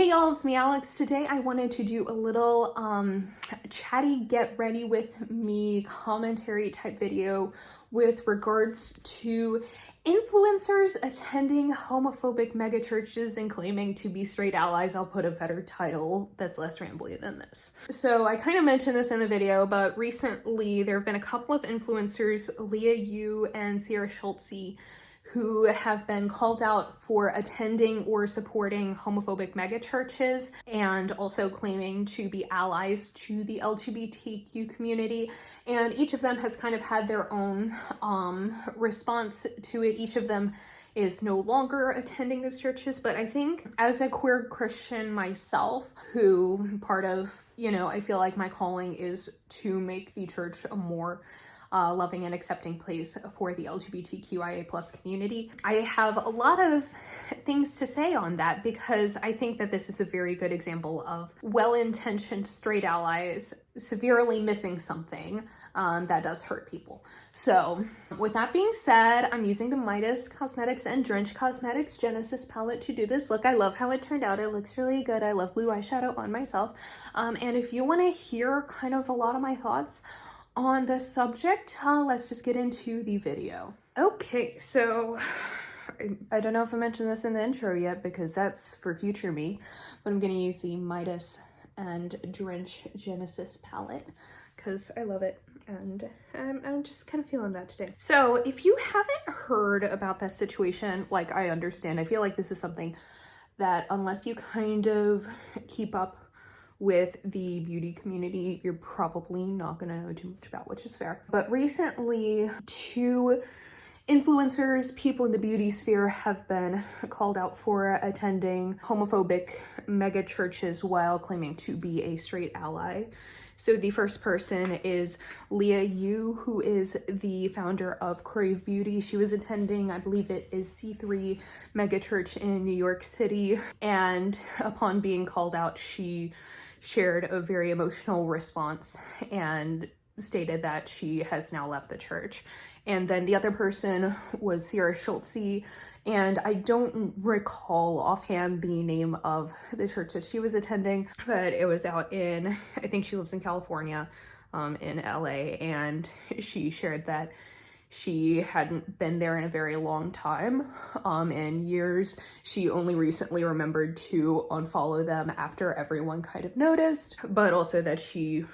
Hey y'all, it's me Alex. Today I wanted to do a little chatty get ready with me commentary type video with regards to influencers attending homophobic megachurches and claiming to be straight allies. I'll put a better title that's less rambly than this. So I kind of mentioned this in the video, but recently there have been a couple of influencers, Leah Yu and Sierra Schultze, who have been called out for attending or supporting homophobic megachurches and also claiming to be allies to the LGBTQ community. And each of them has kind of had their own response to it. Each of them is no longer attending those churches, but I think as a queer Christian myself, who part of, I feel like my calling is to make the church a more loving and accepting place for the LGBTQIA plus community. I have a lot of things to say on that because I think that this is a very good example of well-intentioned straight allies severely missing something that does hurt people. So with that being said, I'm using the Midas Cosmetics and Drench Cosmetics Genesis palette to do this look. I love how it turned out. It looks really good. I love blue eyeshadow on myself. And if you want to hear kind of a lot of my thoughts on the subject, let's just get into the video. Okay, so I don't know if I mentioned this in the intro yet because that's for future me, but I'm gonna use the Midas and Drench Genesis palette because I love it and I'm just kind of feeling that today. So if you haven't heard about that situation, like I understand, I feel like this is something that unless you kind of keep up with the beauty community, you're probably not gonna know too much about, which is fair. But recently, two influencers, people in the beauty sphere, have been called out for attending homophobic mega churches while claiming to be a straight ally. So the first person is Leah Yu, who is the founder of Crave Beauty. She was attending, I believe it is C3 mega church in New York City. And upon being called out, she shared a very emotional response and stated that she has now left the church. And then the other person was Sierra Schultze, and I don't recall offhand the name of the church that she was attending, but it was out in, I think she lives in California, in LA, and she shared that she hadn't been there in a very long time, in years. She only recently remembered to unfollow them after everyone kind of noticed, but also that she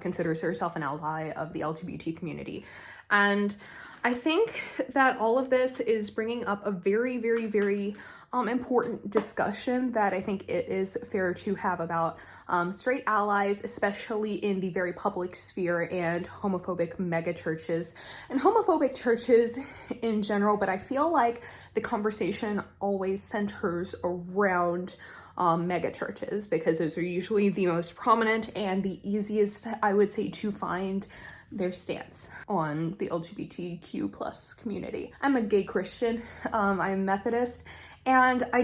considers herself an ally of the LGBT community. And I think that all of this is bringing up a very, very, very important discussion that I think it is fair to have about straight allies, especially in the very public sphere, and homophobic mega churches and homophobic churches in general. But I feel like the conversation always centers around mega churches because those are usually the most prominent and the easiest, I would say, to find their stance on the LGBTQ plus community. I'm a gay Christian, I'm Methodist, and I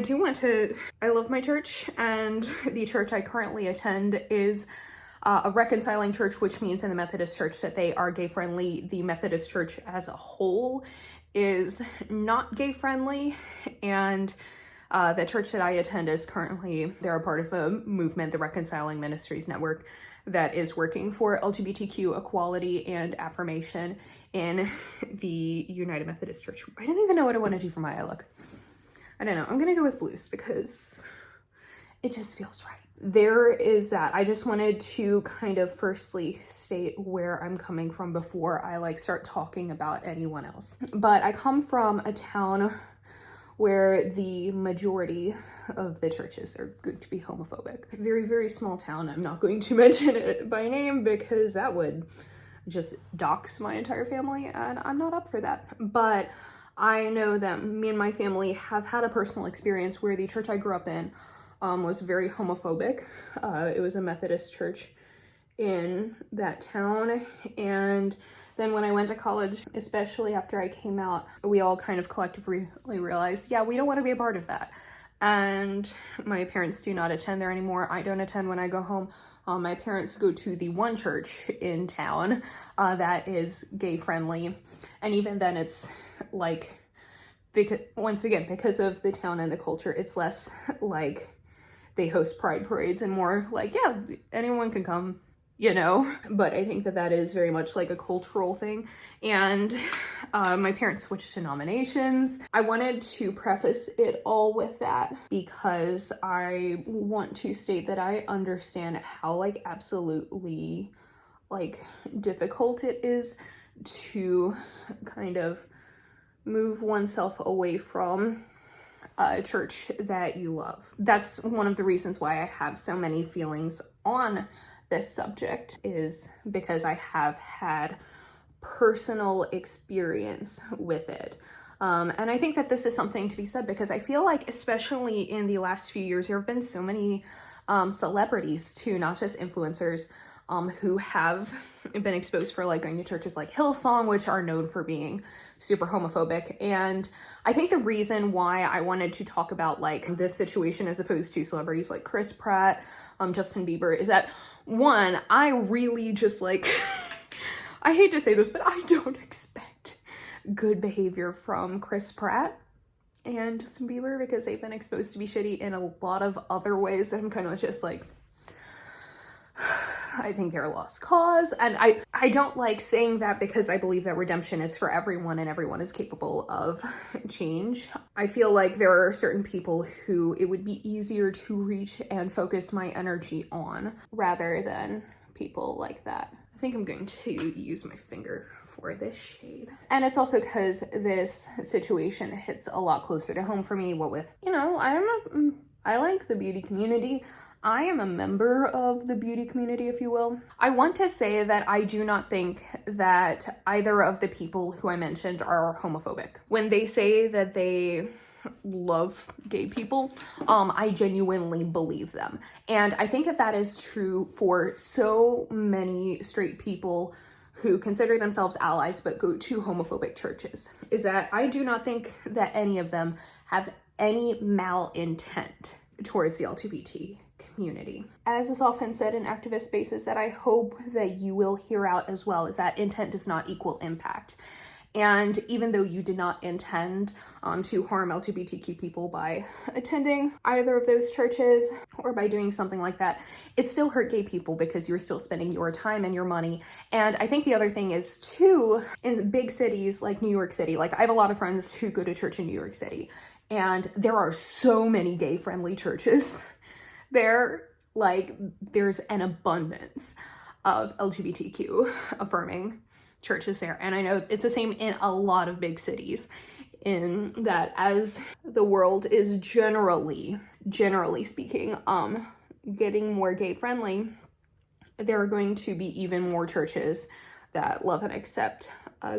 love my church, and the church I currently attend is a reconciling church, which means in the Methodist church that they are gay friendly. The Methodist church as a whole is not gay friendly, and the church that I attend is currently, they're a part of a movement, the Reconciling Ministries Network, that is working for LGBTQ equality and affirmation in the United Methodist Church. I don't even know what I want to do for my eye look. I don't know. I'm gonna go with blues because it just feels right. There is that. I just wanted to kind of firstly state where I'm coming from before I start talking about anyone else. But I come from a town where the majority of the churches are going to be homophobic. Very, very small town. I'm not going to mention it by name because that would just dox my entire family, and I'm not up for that. But I know that me and my family have had a personal experience where the church I grew up in was very homophobic. It was a Methodist church in that town, and then when I went to college, especially after I came out, we all kind of collectively realized, yeah, we don't want to be a part of that. And my parents do not attend there anymore. I don't attend when I go home. My parents go to the one church in town that is gay friendly. And even then it's because, once again, because of the town and the culture, it's less like they host pride parades and more like, yeah, anyone can come, you know. But I think that that is very much like a cultural thing. And my parents switched denominations. I wanted to preface it all with that because I want to state that I understand how like absolutely like difficult it is to kind of move oneself away from a church that you love. That's one of the reasons why I have so many feelings on this subject, is because I have had personal experience with it. And I think that this is something to be said because I feel like, especially in the last few years, there have been so many celebrities too, not just influencers, who have been exposed for like going to churches like Hillsong, which are known for being super homophobic. And I think the reason why I wanted to talk about like this situation as opposed to celebrities like Chris Pratt, Justin Bieber, is that one, I really just like, I hate to say this, but I don't expect good behavior from Chris Pratt and Justin Bieber because they've been exposed to be shitty in a lot of other ways that I'm kind of just like, I think they're a lost cause. And I don't like saying that because I believe that redemption is for everyone and everyone is capable of change. I feel like there are certain people who it would be easier to reach and focus my energy on rather than people like that. I think I'm going to use my finger for this shade. And it's also because this situation hits a lot closer to home for me. What with, you know, I like the beauty community. I am a member of the beauty community, if you will. I want to say that I do not think that either of the people who I mentioned are homophobic. When they say that they love gay people, I genuinely believe them. And I think that that is true for so many straight people who consider themselves allies but go to homophobic churches, is that I do not think that any of them have any malintent towards the LGBT community. As is often said in activist spaces that I hope that you will hear out as well, is that intent does not equal impact. And even though you did not intend to harm LGBTQ people by attending either of those churches or by doing something like that, it still hurt gay people because you're still spending your time and your money. And I think the other thing is too, in big cities like New York City, like I have a lot of friends who go to church in New York City, and there are so many gay-friendly churches there. Like there's an abundance of LGBTQ affirming churches there. And I know it's the same in a lot of big cities, in that as the world is generally speaking, getting more gay friendly, there are going to be even more churches that love and accept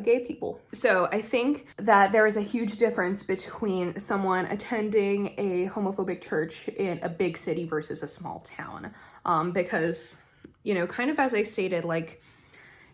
gay people. So I think that there is a huge difference between someone attending a homophobic church in a big city versus a small town. Because, you know, kind of as I stated, like,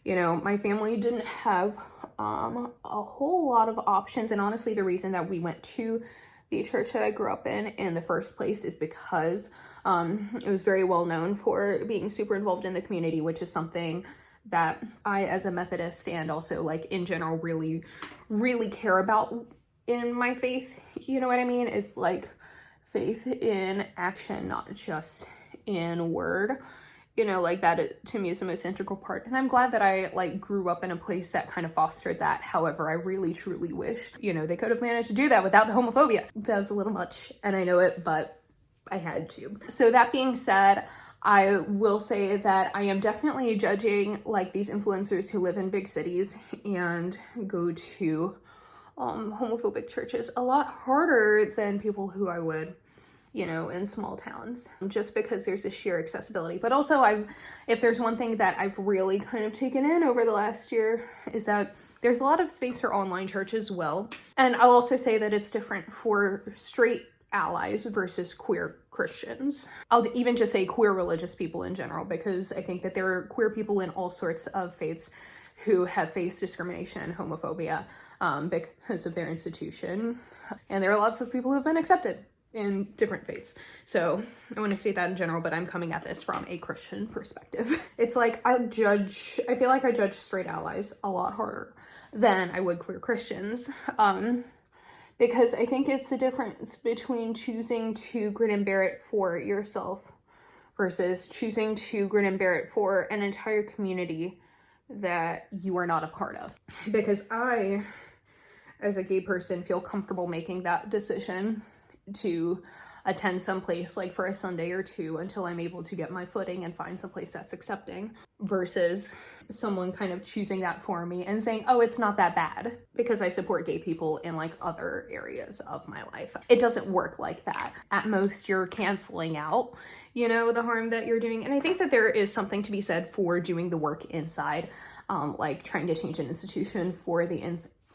you know, my family didn't have a whole lot of options. And honestly, the reason that we went to the church that I grew up in the first place is because it was very well known for being super involved in the community, which is something that I, as a Methodist and also like in general, really care about in my faith. You know what I mean? Is like faith in action, not just in word. You know, like that to me is the most integral part. And I'm glad that I like grew up in a place that kind of fostered that. However, I really truly wish, you know, they could have managed to do that without the homophobia. That was a little much and I know it, but I had to. So that being said, I will say that I am definitely judging like these influencers who live in big cities and go to homophobic churches a lot harder than people who I would, you know, in small towns, just because there's a sheer accessibility. But also if there's one thing that I've really kind of taken in over the last year is that there's a lot of space for online church as well. And I'll also say that it's different for straight allies versus queer Christians. I'll even just say queer religious people in general, because I think that there are queer people in all sorts of faiths who have faced discrimination and homophobia because of their institution. And there are lots of people who have been accepted in different faiths. So I want to state that in general, but I'm coming at this from a Christian perspective. It's like I feel like I judge straight allies a lot harder than I would queer Christians. because I think it's a difference between choosing to grin and bear it for yourself versus choosing to grin and bear it for an entire community that you are not a part of. Because I, as a gay person, feel comfortable making that decision to attend someplace like for a Sunday or two until I'm able to get my footing and find someplace that's accepting, versus someone kind of choosing that for me and saying, oh, it's not that bad because I support gay people in like other areas of my life. It doesn't work like that. At most, you're canceling out, you know, the harm that you're doing. And I think that there is something to be said for doing the work inside, like trying to change an institution for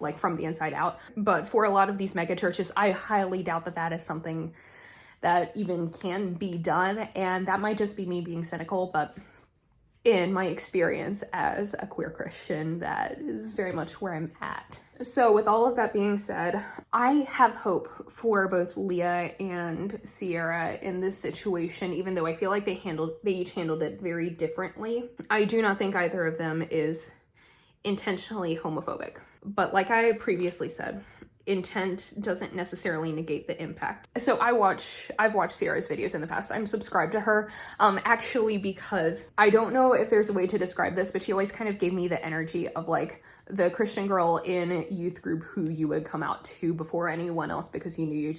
like from the inside out. But for a lot of these mega churches, I highly doubt that that is something that even can be done. And that might just be me being cynical, but in my experience as a queer Christian, that is very much where I'm at. So with all of that being said, I have hope for both Leah and Sierra in this situation, even though I feel like they each handled it very differently. I do not think either of them is intentionally homophobic. But like I previously said, intent doesn't necessarily negate the impact. So I've watched Sierra's videos in the past. I'm subscribed to her, actually, because I don't know if there's a way to describe this, but she always kind of gave me the energy of like the Christian girl in youth group who you would come out to before anyone else because you knew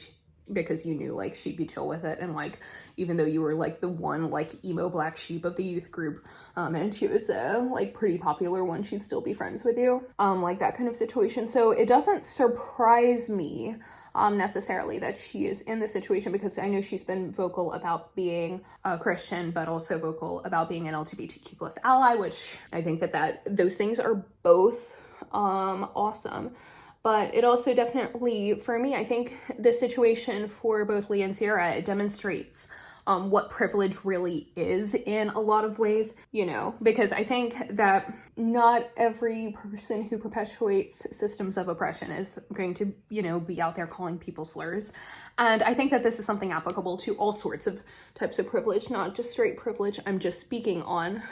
like she'd be chill with it, and like even though you were like the one like emo black sheep of the youth group, and she was a like pretty popular one, she'd still be friends with you, like that kind of situation. So it doesn't surprise me necessarily that she is in this situation, because I know she's been vocal about being a Christian, but also vocal about being an LGBTQ plus ally, which I think that those things are both awesome. But it also definitely, for me, I think this situation for both Leah and Sierra, it demonstrates what privilege really is in a lot of ways, you know, because I think that not every person who perpetuates systems of oppression is going to, you know, be out there calling people slurs. And I think that this is something applicable to all sorts of types of privilege, not just straight privilege. I'm just speaking on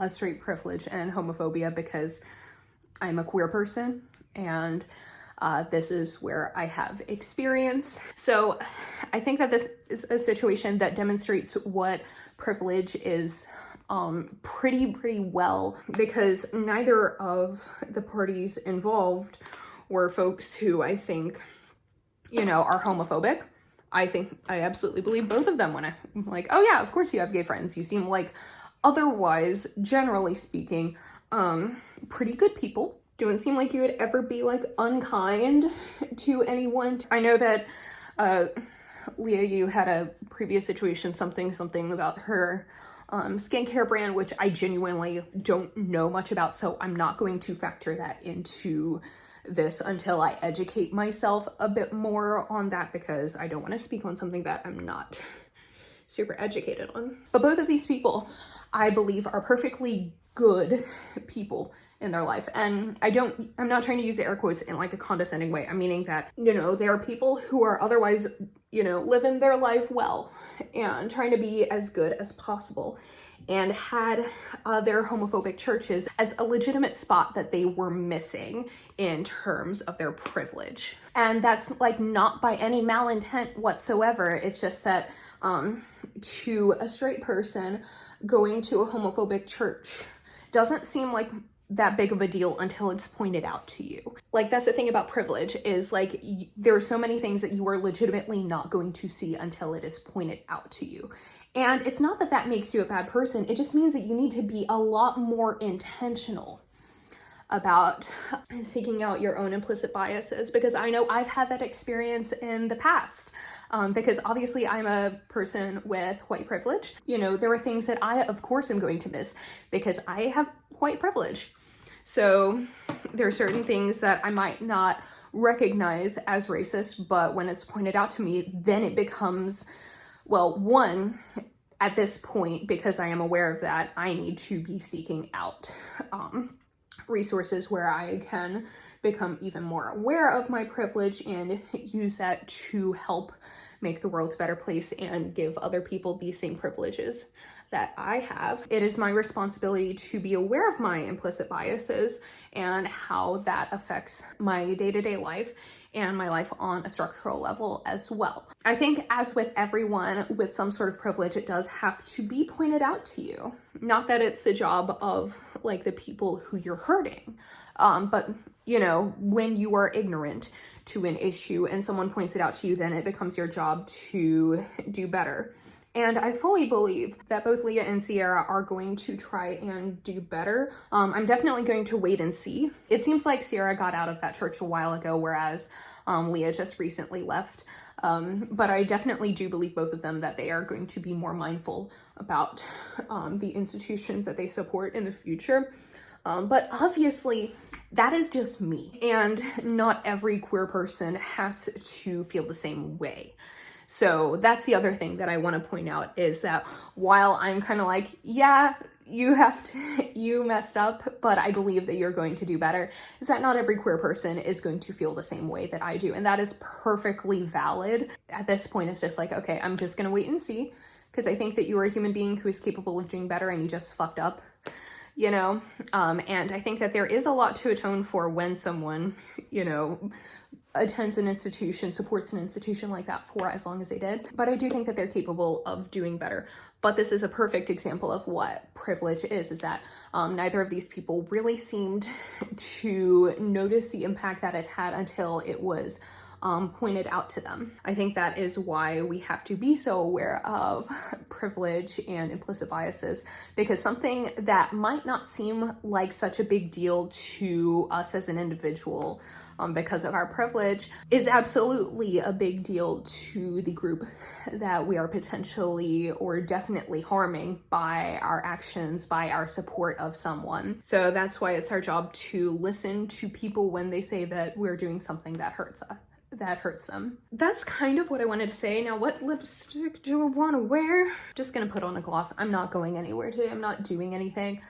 straight privilege and homophobia because I'm a queer person, and this is where I have experience. So I think that this is a situation that demonstrates what privilege is pretty well, because neither of the parties involved were folks who I think, you know, are homophobic. I absolutely believe both of them when I'm like, oh yeah, of course you have gay friends. You seem like otherwise, generally speaking, pretty good people. Don't seem like you would ever be like unkind to anyone. I know that Leah, you had a previous situation, something about her skincare brand, which I genuinely don't know much about, so I'm not going to factor that into this until I educate myself a bit more on that, because I don't want to speak on something that I'm not super educated on. But both of these people, I believe, are perfectly good people in their life. And I'm not trying to use the air quotes in like a condescending way. I'm meaning that, you know, there are people who are otherwise, you know, living their life well and trying to be as good as possible, and had their homophobic churches as a legitimate spot that they were missing in terms of their privilege. And that's like not by any malintent whatsoever. It's just that to a straight person, going to a homophobic church doesn't seem like that big of a deal until it's pointed out to you. Like, that's the thing about privilege, is like there are so many things that you are legitimately not going to see until it is pointed out to you. And it's not that that makes you a bad person. It just means that you need to be a lot more intentional about seeking out your own implicit biases, because I know I've had that experience in the past. Because obviously I'm a person with white privilege. You know, there are things that I, of course, am going to miss because I have white privilege. So there are certain things that I might not recognize as racist, but when it's pointed out to me, then it becomes, well, one, at this point, because I am aware of that, I need to be seeking out resources where I can become even more aware of my privilege and use that to help make the world a better place and give other people these same privileges that I have. It is my responsibility to be aware of my implicit biases and how that affects my day-to-day life, and my life on a structural level as well. I think, as with everyone with some sort of privilege, it does have to be pointed out to you. Not that it's the job of like the people who you're hurting, but you know, when you are ignorant to an issue and someone points it out to you, then it becomes your job to do better. And I fully believe that both Leah and Sierra are going to try and do better. I'm definitely going to wait and see. It seems like Sierra got out of that church a while ago, whereas Leah just recently left. But I definitely do believe both of them that they are going to be more mindful about the institutions that they support in the future. But obviously, that is just me. And not every queer person has to feel the same way. So that's the other thing that I want to point out, is that while I'm kind of like, yeah, you messed up, but I believe that you're going to do better, is that not every queer person is going to feel the same way that I do. And that is perfectly valid. At this point, it's just like, okay, I'm just going to wait and see, because I think that you are a human being who is capable of doing better and you just fucked up, you know? And I think that there is a lot to atone for when someone, you know, attends an institution, supports an institution like that for as long as they did. But I do think that they're capable of doing better. But this is a perfect example of what privilege is that neither of these people really seemed to notice the impact that it had until it was pointed out to them. I think that is why we have to be so aware of privilege and implicit biases, because something that might not seem like such a big deal to us as an individual because of our privilege is absolutely a big deal to the group that we are potentially or definitely harming by our actions, by our support of someone. So that's why it's our job to listen to people when they say that we're doing something that hurts us. Them. That's kind of what I wanted to say. Now, what lipstick do I want to wear? Just gonna put on a gloss. I'm not going anywhere today. I'm not doing anything.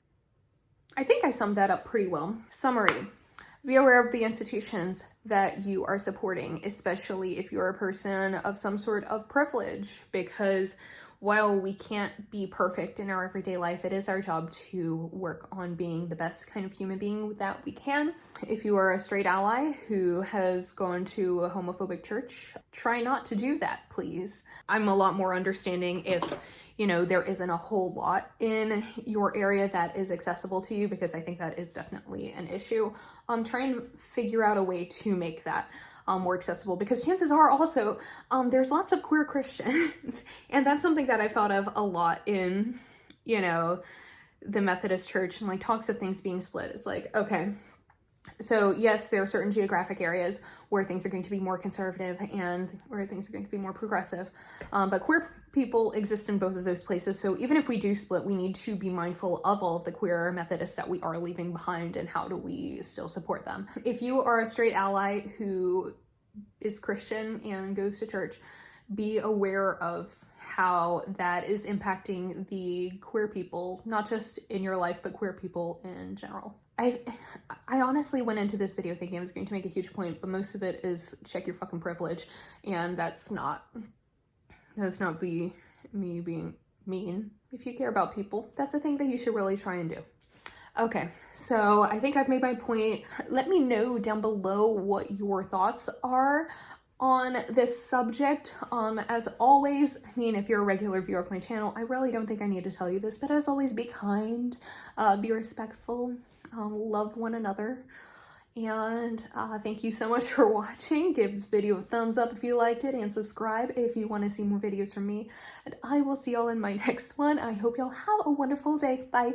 I think I summed that up pretty well. Summary. Be aware of the institutions that you are supporting, especially if you're a person of some sort of privilege, because while we can't be perfect in our everyday life, it is our job to work on being the best kind of human being that we can. If you are a straight ally who has gone to a homophobic church, try not to do that, please. I'm a lot more understanding if, you know, there isn't a whole lot in your area that is accessible to you, because I think that is definitely an issue. Try and figure out a way to make that more accessible, because chances are also there's lots of queer Christians and that's something that I thought of a lot in, you know, the Methodist Church and like talks of things being split. It's like, okay, so yes, there are certain geographic areas where things are going to be more conservative and where things are going to be more progressive, but queer people exist in both of those places. So even if we do split, we need to be mindful of all of the queer Methodists that we are leaving behind and how do we still support them. If you are a straight ally who is Christian and goes to church, be aware of how that is impacting the queer people, not just in your life, but queer people in general. I honestly went into this video thinking I was going to make a huge point, but most of it is check your fucking privilege, and that's not me being mean. If you care about people, that's the thing that you should really try and do. Okay, so I think I've made my point. Let me know down below what your thoughts are on this subject. As always, I mean, if you're a regular viewer of my channel, I really don't think I need to tell you this, but as always, be kind, be respectful, love one another. And thank you so much for watching. Give this video a thumbs up if you liked it, and subscribe if you want to see more videos from me. And I will see y'all in my next one. I hope y'all have a wonderful day. Bye.